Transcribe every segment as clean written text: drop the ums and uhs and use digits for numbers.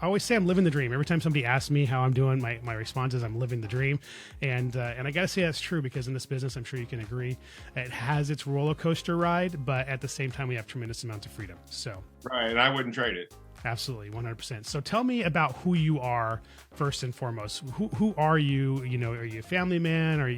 always say I'm living the dream. Every time somebody asks me how I'm doing, my response is I'm living the dream. And I got to say that's true, because in this business, I'm sure you can agree, it has its roller coaster ride, but at the same time, we have tremendous amounts of freedom. So Right, and I wouldn't trade it. absolutely, 100%. So tell me about who you are first and foremost. Who are you? You know, are you a family man? Or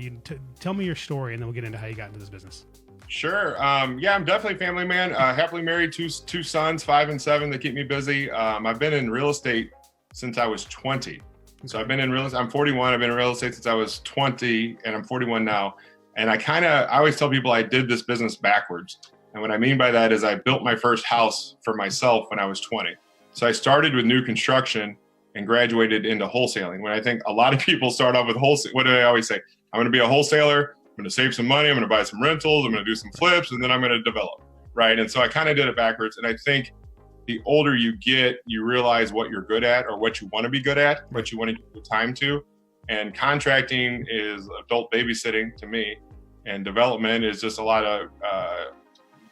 tell me your story, and then we'll get into how you got into this business. Sure. Yeah, I'm definitely a family man. Happily married, two sons, 5 and 7, that keep me busy. I've been in real estate since I was 20. So I've been in real estate. I'm 41. I've been in real estate since I was 20, and I'm 41 now. And I always tell people I did this business backwards. And what I mean by that is I built my first house for myself when I was 20. So I started with new construction and graduated into wholesaling. When I think a lot of people start off with wholesale, what do they always say? I'm going to be a wholesaler. I'm going to save some money. I'm going to buy some rentals. I'm going to do some flips, and then I'm going to develop. Right. And so I kind of did it backwards. And I think the older you get, you realize what you're good at, or what you want to be good at, what you want to give the time to. And contracting is adult babysitting to me, and development is just a lot of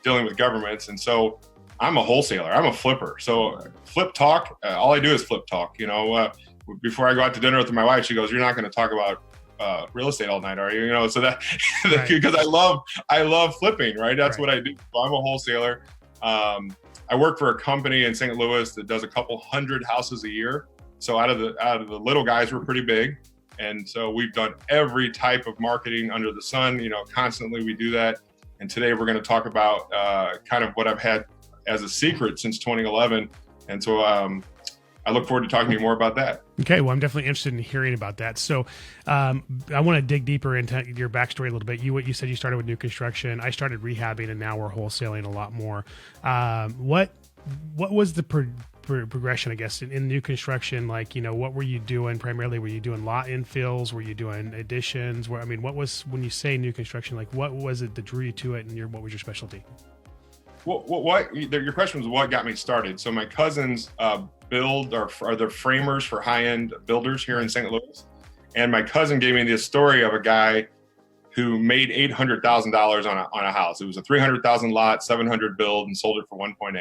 dealing with governments. And so I'm a wholesaler. I'm a flipper. So flip talk, all I do is flip talk. You know, before I go out to dinner with my wife, she goes, "You're not going to talk about real estate all night, are you?" You know, so that Right. because I love flipping, right? That's Right. what I do. So I'm a wholesaler. I work for a company in St. Louis that does a couple hundred houses a year. So out of the little guys, we're pretty big. And so we've done every type of marketing under the sun, you know, constantly we do that. And today we're going to talk about kind of what I've had as a secret since 2011. And so I look forward to talking to you more about that. Okay, well, I'm definitely interested in hearing about that. So I want to dig deeper into your backstory a little bit. You said you started with new construction. I started rehabbing, and now we're wholesaling a lot more. What was the progression, I guess, in new construction? Like, you know, what were you doing primarily? Were you doing lot infills? Were you doing additions? What was, when you say new construction, like what was it that drew you to it, and what was your specialty? Your question was what got me started. So my cousins build or are the framers for high-end builders here in St. Louis. And my cousin gave me this story of a guy who made $800,000 on a house. It was a 300,000 lot, 700 build, and sold it for 1.8.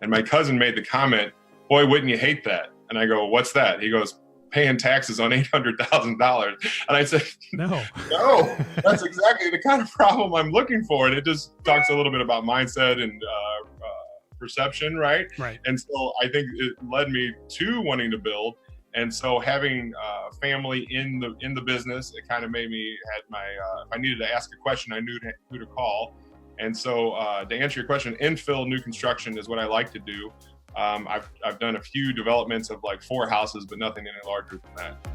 And my cousin made the comment, "Boy, wouldn't you hate that?" And I go, "What's that?" He goes, "Paying taxes on $800,000. And I said, No, that's exactly the kind of problem I'm looking for. And it just talks a little bit about mindset and perception, right? Right. And so I think it led me to wanting to build. And so having family in the business, it kind of made me if I needed to ask a question, I knew who to call. And so to answer your question, infill new construction is what I like to do. I've done a few developments of like 4 houses, but nothing any larger than that.